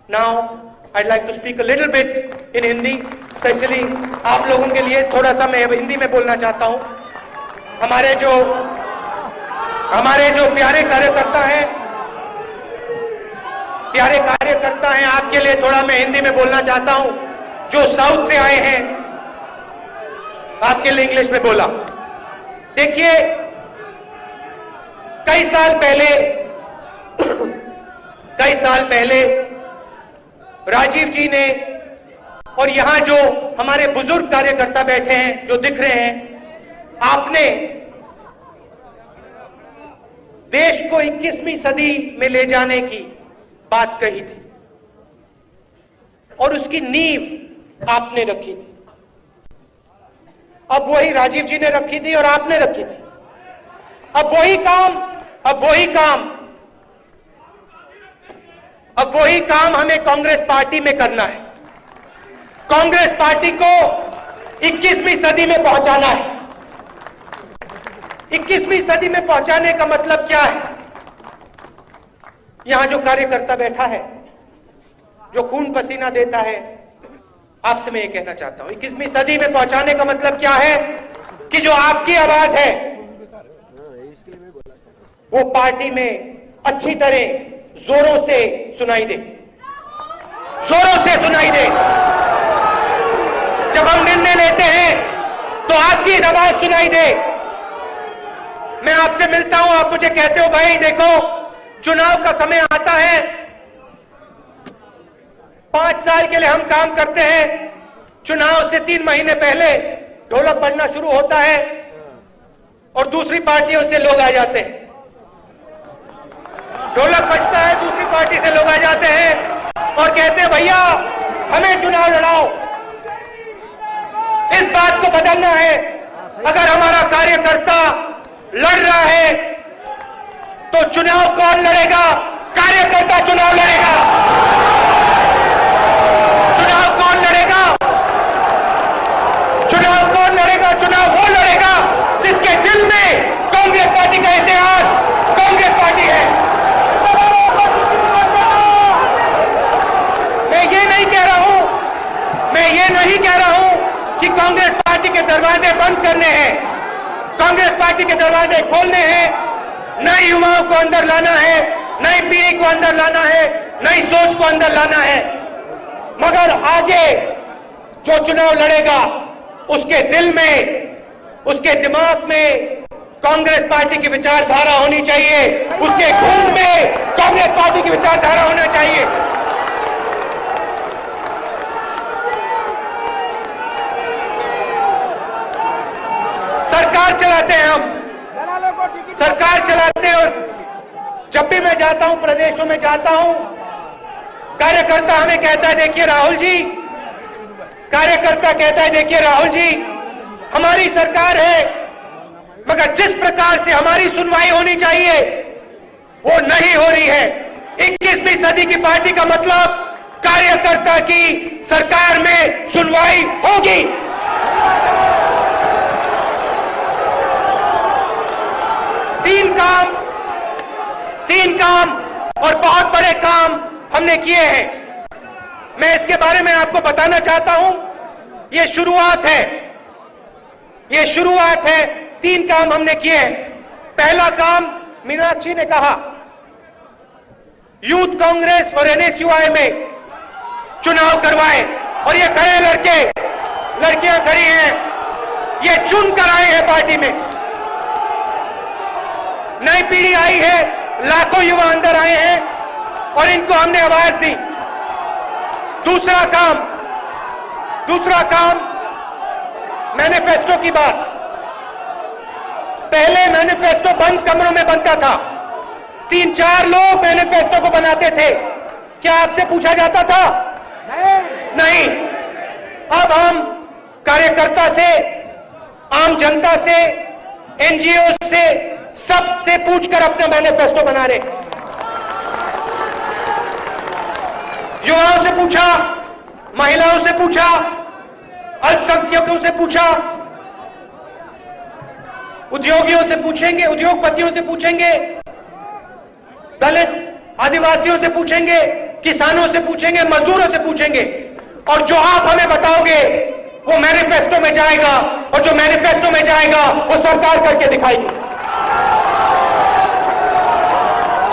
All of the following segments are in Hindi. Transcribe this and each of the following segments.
Now, I'd like to speak a little bit in Hindi, especially आप लोगों के लिए थोड़ा सा मैं हिंदी में बोलना चाहता हूँ। हमारे जो प्यारे कार्यकर्ता हैं, आपके लिए थोड़ा मैं हिंदी में बोलना चाहता हूँ। जो साउथ से आए हैं, आपके लिए इंग्लिश में बोला। देखिए, कई साल पहले राजीव जी ने, और यहां जो हमारे बुजुर्ग कार्यकर्ता बैठे हैं, जो दिख रहे हैं, आपने देश को 21वीं सदी में ले जाने की बात कही थी और उसकी नींव आपने रखी थी। अब वही राजीव जी ने रखी थी और आपने रखी थी। अब वही काम हमें कांग्रेस पार्टी में करना है। कांग्रेस पार्टी को 21वीं सदी में पहुंचाना है। 21वीं सदी में पहुंचाने का मतलब क्या है? यहां जो कार्यकर्ता बैठा है, जो खून पसीना देता है, आपसे मैं ये कहना चाहता हूं, 21वीं सदी में पहुंचाने का मतलब क्या है कि जो आपकी आवाज है वो पार्टी में अच्छी तरह जोरों से सुनाई दे। जब हम निर्णय लेते हैं तो आपकी आवाज सुनाई दे। मैं आपसे मिलता हूं, आप मुझे कहते हो भाई देखो चुनाव का समय आता है, 5 साल के लिए हम काम करते हैं, चुनाव से 3 महीने पहले ढोलक बजना शुरू होता है और दूसरी पार्टियों से लोग आ जाते हैं। ढोलक बजता है, दूसरी पार्टी से लोग आ जाते हैं और कहते हैं भैया हमें चुनाव लड़ाओ। इस बात को बदलना है। अगर हमारा कार्यकर्ता लड़ रहा है तो चुनाव कौन लड़ेगा? कार्यकर्ता चुनाव लड़ेगा। चुनाव कौन लड़ेगा? चुनाव वो लड़ेगा जिसके दिल में कांग्रेस पार्टी का इतिहास, कांग्रेस पार्टी है। मैं ये नहीं कह रहा हूं कि कांग्रेस पार्टी के दरवाजे बंद करने हैं। कांग्रेस पार्टी के दरवाजे खोलने हैं। नए युवाओं को अंदर लाना है, नई पीढ़ी को अंदर लाना है, नई सोच को अंदर लाना है। मगर आगे जो चुनाव लड़ेगा उसके दिल में, उसके दिमाग में कांग्रेस पार्टी की विचारधारा होनी चाहिए। उसके खून में कांग्रेस पार्टी की विचारधारा होना चाहिए। सरकार चलाते हैं हम, सरकार चलाते हैं। और जब भी मैं जाता हूं, प्रदेशों में जाता हूं, कार्यकर्ता हमें कहता है देखिए राहुल जी, कार्यकर्ता कहता है देखिए राहुल जी हमारी सरकार है, मगर जिस प्रकार से हमारी सुनवाई होनी चाहिए वो नहीं हो रही है। 21वीं सदी की पार्टी का मतलब कार्यकर्ता की सरकार में सुनवाई होगी। तीन काम और बहुत बड़े काम हमने किए हैं। मैं इसके बारे में आपको बताना चाहता हूं। ये शुरुआत है। 3 काम हमने किए हैं। पहला काम, मीनाक्षी ने कहा, यूथ कांग्रेस और एनएसयूआई में चुनाव करवाए। और ये खड़े लड़के लड़कियां खड़ी हैं, ये चुन कर आए हैं पार्टी में। नई पीढ़ी आई है, लाखों युवा अंदर आए हैं और इनको हमने आवाज दी। दूसरा काम मैनिफेस्टो की बात। पहले मैनिफेस्टो बंद कमरों में बनता था, 3-4 लोग मैनिफेस्टो को बनाते थे। क्या आपसे पूछा जाता था? नहीं। अब हम कार्यकर्ता से, आम जनता से, एनजीओ से, सबसे पूछकर अपना मैनिफेस्टो बना रहे। युवाओं से पूछा, महिलाओं से पूछा, अल्पसंख्यकों से पूछा, उद्योगियों से पूछेंगे, उद्योगपतियों से पूछेंगे, दलित आदिवासियों से पूछेंगे किसानों से पूछेंगे, मजदूरों से पूछेंगे, और जो आप हमें बताओगे वो मैनिफेस्टो में जाएगा, और जो मैनिफेस्टो में जाएगा वो सरकार करके दिखाएगी।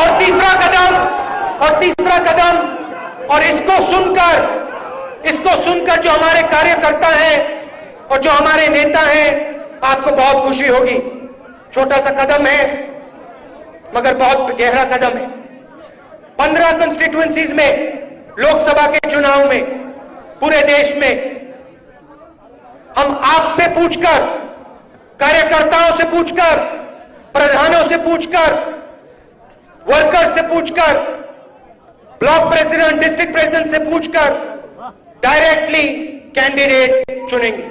और तीसरा कदम, और इसको सुनकर जो हमारे कार्यकर्ता हैं और जो हमारे नेता हैं, आपको बहुत खुशी होगी। छोटा सा कदम है मगर बहुत गहरा कदम है। 15 कंस्टिट्यूएंसीज में, लोकसभा के चुनाव में, पूरे देश में हम आपसे पूछकर, कार्यकर्ताओं से पूछकर, प्रधानों से पूछकर, वर्कर्स से पूछकर, ब्लॉक प्रेसिडेंट, डिस्ट्रिक्ट प्रेसिडेंट से पूछकर डायरेक्टली कैंडिडेट चुनेंगे।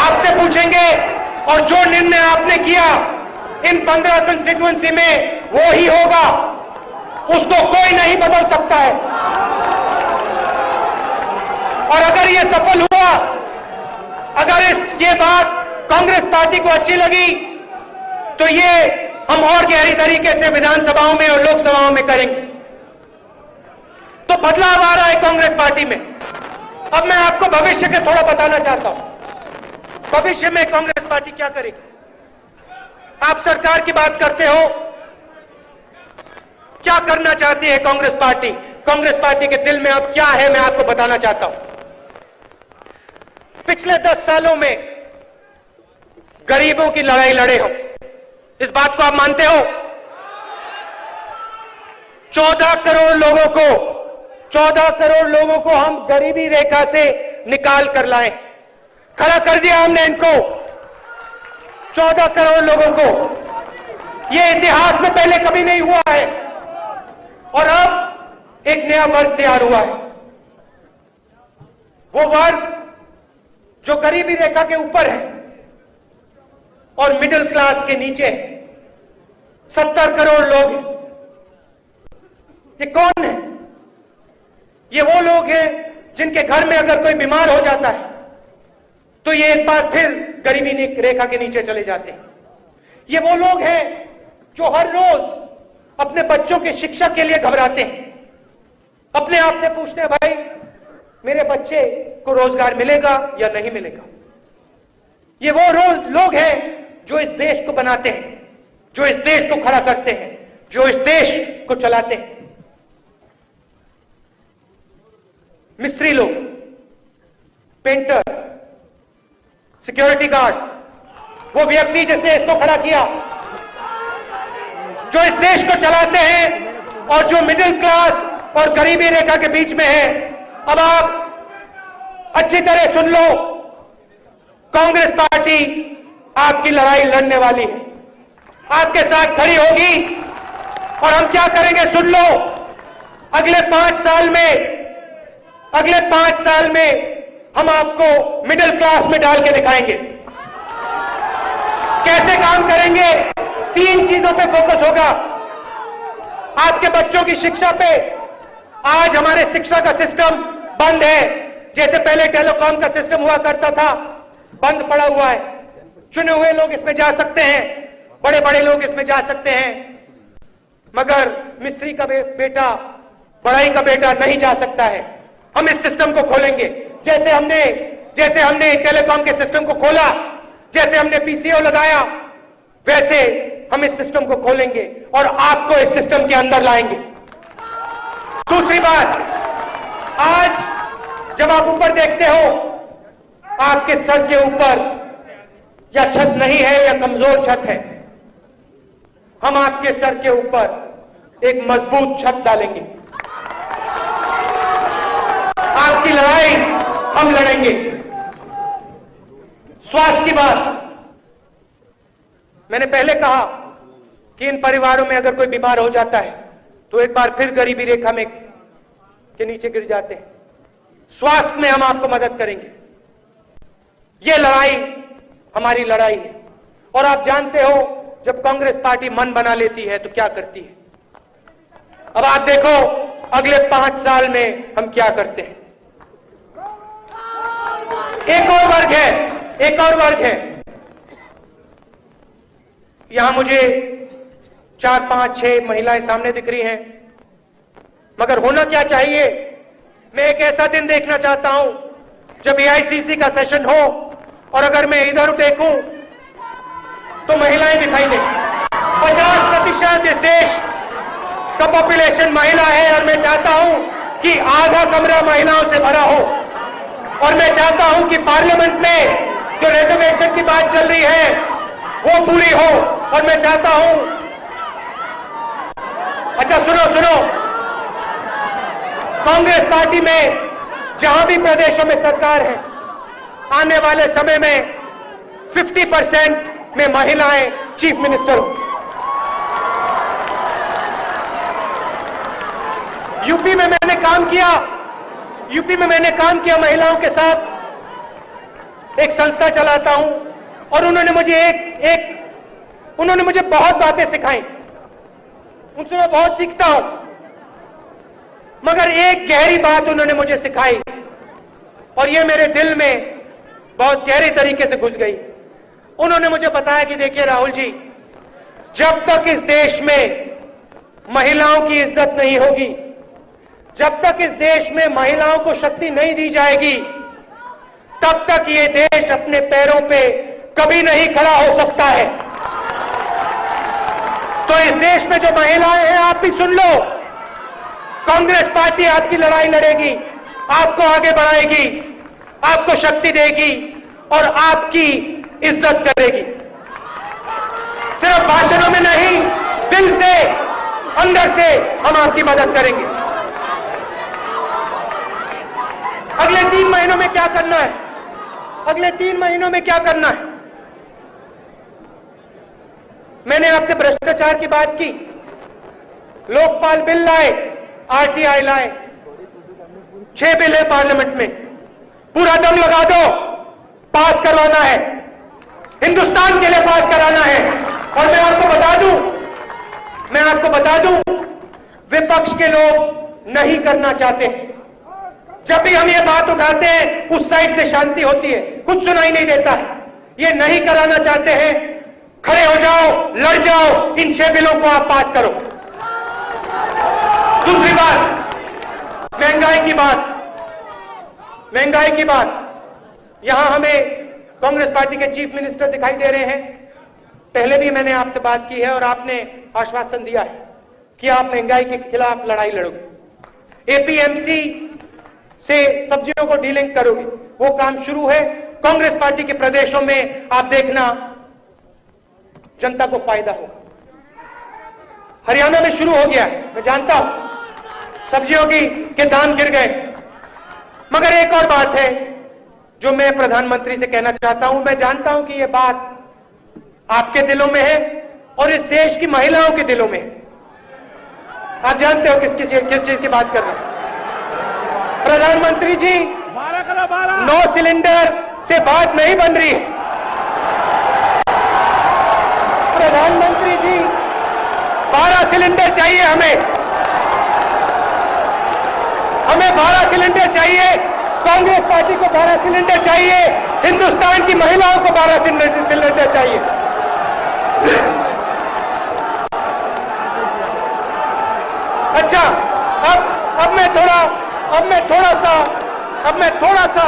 आपसे पूछेंगे और जो निर्णय आपने किया इन 15 कंस्टिट्यूएंसी में वो ही होगा, उसको कोई नहीं बदल सकता है। और अगर ये सफल हुआ, अगर ये बात कांग्रेस पार्टी को अच्छी लगी, तो ये हम और गहरी तरीके से विधानसभाओं में और लोकसभाओं में करेंगे। तो बदलाव आ रहा है कांग्रेस पार्टी में। अब मैं आपको भविष्य के थोड़ा बताना चाहता हूं, भविष्य में कांग्रेस पार्टी क्या करेगी। आप सरकार की बात करते हो, क्या करना चाहती है कांग्रेस पार्टी? कांग्रेस पार्टी के दिल में अब क्या है, मैं आपको बताना चाहता हूं। पिछले 10 सालों में गरीबों की लड़ाई लड़े हम, इस बात को आप मानते हो? 14 करोड़ लोगों को हम गरीबी रेखा से निकाल कर लाए, खड़ा कर दिया हमने इनको, 14 करोड़ लोगों को। यह इतिहास में पहले कभी नहीं हुआ है। और अब एक नया वर्ग तैयार हुआ है, वो वर्ग जो गरीबी रेखा के ऊपर है और मिडिल क्लास के नीचे है। 70 करोड़ लोग हैं। ये कौन है? ये वो लोग हैं जिनके घर में अगर कोई बीमार हो जाता है तो ये एक बार फिर गरीबी रेखा के नीचे चले जाते हैं। ये वो लोग हैं जो हर रोज अपने बच्चों की शिक्षा के लिए घबराते हैं, अपने आप से पूछते हैं, भाई मेरे बच्चे को रोजगार मिलेगा या नहीं मिलेगा। ये वो लोग हैं जो इस देश को बनाते हैं, जो इस देश को खड़ा करते हैं, जो इस देश को चलाते हैं। मिस्त्री लोग, पेंटर, सिक्योरिटी गार्ड, वो व्यक्ति जिसने इसको खड़ा किया, जो इस देश को चलाते हैं और जो मिडिल क्लास और गरीबी रेखा के बीच में है। अब आप अच्छी तरह सुन लो, कांग्रेस पार्टी आपकी लड़ाई लड़ने वाली है, आपके साथ खड़ी होगी। और हम क्या करेंगे सुन लो, अगले 5 साल में हम आपको मिडिल क्लास में डाल के दिखाएंगे। कैसे काम करेंगे? 3 चीजों पे फोकस होगा। आपके बच्चों की शिक्षा पे। आज हमारे शिक्षा का सिस्टम बंद है, जैसे पहले टेलीकॉम का सिस्टम हुआ करता था, बंद पड़ा हुआ है। चुने हुए लोग इसमें जा सकते हैं, बड़े बड़े लोग इसमें जा सकते हैं, मगर मिस्त्री का बेटा, बड़ाई का बेटा नहीं जा सकता है। हम इस सिस्टम को खोलेंगे, जैसे हमने टेलीकॉम के सिस्टम को खोला, जैसे हमने पीसीओ लगाया, वैसे हम इस सिस्टम को खोलेंगे और आपको इस सिस्टम के अंदर लाएंगे। दूसरी बात, आज जब आप ऊपर देखते हो, आपके सर के ऊपर या छत नहीं है या कमजोर छत है, हम आपके सर के ऊपर एक मजबूत छत डालेंगे। आपकी लड़ाई हम लड़ेंगे। स्वास्थ्य की बात, मैंने पहले कहा कि इन परिवारों में अगर कोई बीमार हो जाता है तो एक बार फिर गरीबी रेखा में के नीचे गिर जाते हैं। स्वास्थ्य में हम आपको मदद करेंगे। यह लड़ाई हमारी लड़ाई है। और आप जानते हो, जब कांग्रेस पार्टी मन बना लेती है तो क्या करती है। अब आप देखो अगले 5 साल में हम क्या करते हैं। एक और वर्ग है। यहां मुझे 4, 5, 6 महिलाएं सामने दिख रही हैं, मगर होना क्या चाहिए? मैं एक ऐसा दिन देखना चाहता हूं जब एआईसीसी का सेशन हो और अगर मैं इधर देखूं तो महिलाएं दिखाई दें। 50% इस देश का पॉपुलेशन महिला है और मैं चाहता हूं कि आधा कमरा महिलाओं से भरा हो। और मैं चाहता हूं कि पार्लियामेंट में जो रिजर्वेशन की बात चल रही है वो पूरी हो। और मैं चाहता हूं, अच्छा सुनो, कांग्रेस पार्टी में जहां भी प्रदेशों में सरकार है, आने वाले समय में 50% में महिलाएं चीफ मिनिस्टर हो। यूपी में मैंने काम किया महिलाओं के साथ, एक संस्था चलाता हूं और उन्होंने मुझे बहुत बातें सिखाई, उनसे मैं बहुत सीखता हूं, मगर एक गहरी बात उन्होंने मुझे सिखाई और ये मेरे दिल में बहुत गहरे तरीके से घुस गई। उन्होंने मुझे बताया कि देखिए राहुल जी, जब तक इस देश में महिलाओं की इज्जत नहीं होगी, जब तक इस देश में महिलाओं को शक्ति नहीं दी जाएगी, तब तक ये देश अपने पैरों पे कभी नहीं खड़ा हो सकता है। तो इस देश में जो महिलाएं हैं, आप भी सुन लो, कांग्रेस पार्टी आपकी लड़ाई लड़ेगी, आपको आगे बढ़ाएगी, आपको शक्ति देगी और आपकी इज्जत करेगी। सिर्फ भाषणों में नहीं, दिल से, अंदर से हम आपकी मदद करेंगे। अगले 3 महीनों में क्या करना है? अगले 3 महीनों में क्या करना है? मैंने आपसे भ्रष्टाचार की बात की, लोकपाल बिल लाए, आरटीआई लाए, 6 बिल है पार्लियामेंट में, पूरा दम लगा दो, पास करवाना है, हिंदुस्तान के लिए पास कराना है। और मैं आपको बता दूं, विपक्ष के लोग नहीं करना चाहते। जब भी हम ये बात उठाते हैं उस साइड से शांति होती है, कुछ सुनाई नहीं देता है। ये नहीं कराना चाहते हैं, खड़े हो जाओ, लड़ जाओ, इन 6 बिलों को आप पास करो। दूसरी बात, महंगाई की बात, यहां हमें कांग्रेस पार्टी के चीफ मिनिस्टर दिखाई दे रहे हैं। पहले भी मैंने आपसे बात की है और आपने आश्वासन दिया है कि आप महंगाई के खिलाफ लड़ाई लड़ोगे, एपीएमसी से सब्जियों को डीलिंक करोगे, वो काम शुरू है। कांग्रेस पार्टी के प्रदेशों में आप देखना, जनता को फायदा होगा। हरियाणा में शुरू हो गया है, मैं जानता हूं सब्जियों के दाम गिर गए, मगर एक और बात है जो मैं प्रधानमंत्री से कहना चाहता हूं। मैं जानता हूं कि यह बात आपके दिलों में है और इस देश की महिलाओं के दिलों में है। आप जानते हो किस चीज की बात कर रहे हैं। प्रधानमंत्री जी, 9 सिलेंडर से बात नहीं बन रही है। प्रधानमंत्री जी, 12 सिलेंडर चाहिए हमें 12 सिलेंडर चाहिए, कांग्रेस पार्टी को 12 सिलेंडर चाहिए, हिंदुस्तान की महिलाओं को 12 सिलेंडर चाहिए। अच्छा, अब मैं थोड़ा सा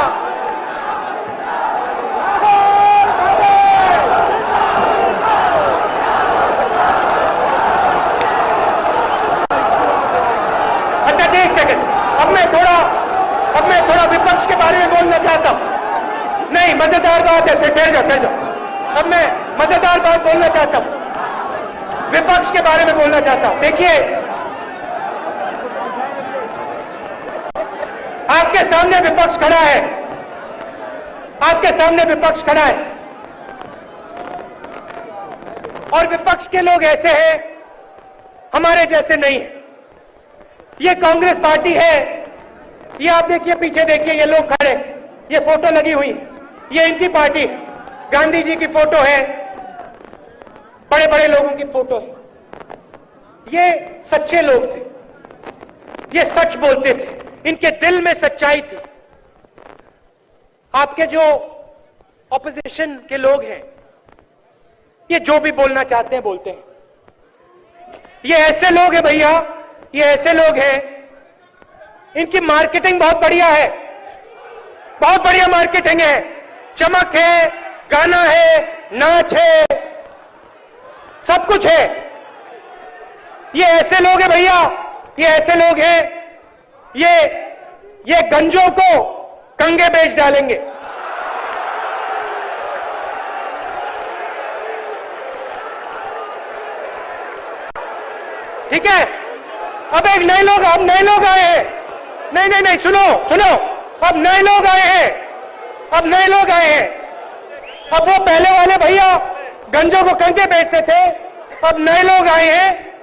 अच्छा, एक सेकंड, अब मैं थोड़ा विपक्ष के बारे में बोलना चाहता हूं। नहीं, मजेदार बात है, ठहर जाओ। अब मैं मजेदार बात बोलना चाहता हूं, विपक्ष के बारे में बोलना चाहता हूं। देखिए, आपके सामने विपक्ष खड़ा है, और विपक्ष के लोग ऐसे हैं, हमारे जैसे नहीं है। ये कांग्रेस पार्टी है, ये आप देखिए, पीछे देखिए, ये लोग खड़े, ये फोटो लगी हुई, ये इनकी पार्टी, गांधी जी की फोटो है, बड़े बड़े लोगों की फोटो है। ये सच्चे लोग थे, ये सच बोलते थे, इनके दिल में सच्चाई थी। आपके जो ऑपोजिशन के लोग हैं, ये जो भी बोलना चाहते हैं बोलते हैं। ये ऐसे लोग हैं भैया, ये ऐसे लोग हैं, इनकी मार्केटिंग बहुत बढ़िया है, बहुत बढ़िया मार्केटिंग है, चमक है, गाना है, नाच है, सब कुछ है। ये ऐसे लोग हैं भैया, ये ऐसे लोग हैं, ये गंजों को कंगे बेच डालेंगे। ठीक है, अब एक नए लोग आए हैं, नहीं, सुनो, अब नए लोग आए हैं, अब वो पहले वाले भैया गंजों को कंगे बेचते थे, अब नए लोग आए हैं,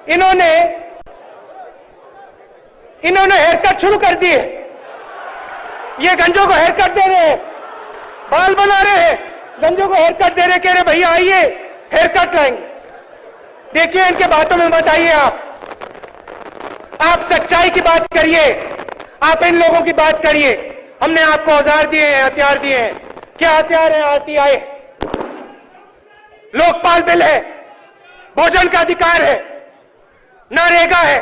इन्होंने हेयर कट शुरू कर दिए, ये गंजों को हेयर कट दे रहे हैं, बाल बना रहे हैं, गंजों को हेयर कट दे रहे, कह रहे भैया आइए हेयर कट लाएंगे। देखिए इनके बातों में मत आइए, आप सच्चाई की बात करिए, आप इन लोगों की बात करिए। हमने आपको औजार दिए हैं, हथियार दिए हैं, क्या हथियार है? आरटीआई, लोकपाल बिल है, भोजन का अधिकार है, नरेगा है,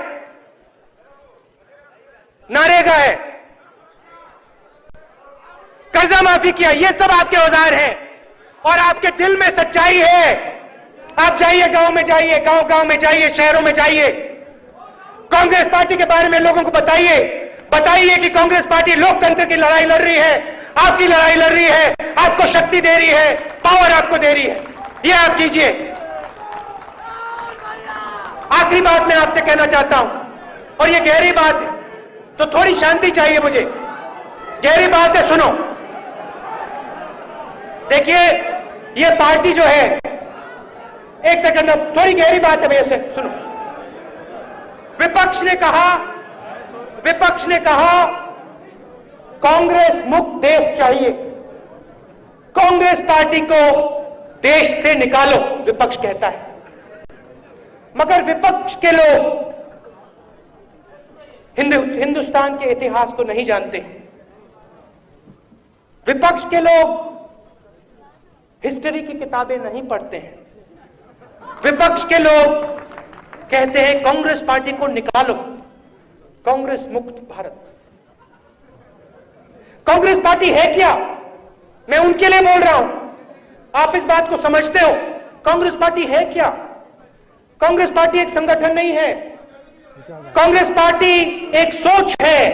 कर्जा माफी किया, ये सब आपके औजार हैं। और आपके दिल में सच्चाई है, आप जाइए गांव में जाइए, गांव में जाइए, शहरों में जाइए, कांग्रेस पार्टी के बारे में लोगों को बताइए कि कांग्रेस पार्टी लोकतंत्र की लड़ाई लड़ रही है, आपकी लड़ाई लड़ रही है, आपको शक्ति दे रही है, पावर आपको दे रही है, ये आप कीजिए। आखिरी बात मैं आपसे कहना चाहता हूं, और ये गहरी बात है, तो थोड़ी शांति चाहिए मुझे, गहरी बात है, सुनो। देखिए ये पार्टी जो है, एक सेकंड, थोड़ी गहरी बात है भैया से, सुनो। विपक्ष ने कहा कांग्रेस मुक्त देश चाहिए, कांग्रेस पार्टी को देश से निकालो, विपक्ष कहता है। मगर विपक्ष के लोग हिंदुस्तान के इतिहास को नहीं जानते, विपक्ष के लोग हिस्ट्री की किताबें नहीं पढ़ते हैं, विपक्ष के लोग कहते हैं कांग्रेस पार्टी को निकालो, कांग्रेस मुक्त भारत। कांग्रेस पार्टी है क्या? मैं उनके लिए बोल रहा हूं, आप इस बात को समझते हो? कांग्रेस पार्टी है क्या? कांग्रेस पार्टी एक संगठन नहीं है, कांग्रेस पार्टी एक सोच है,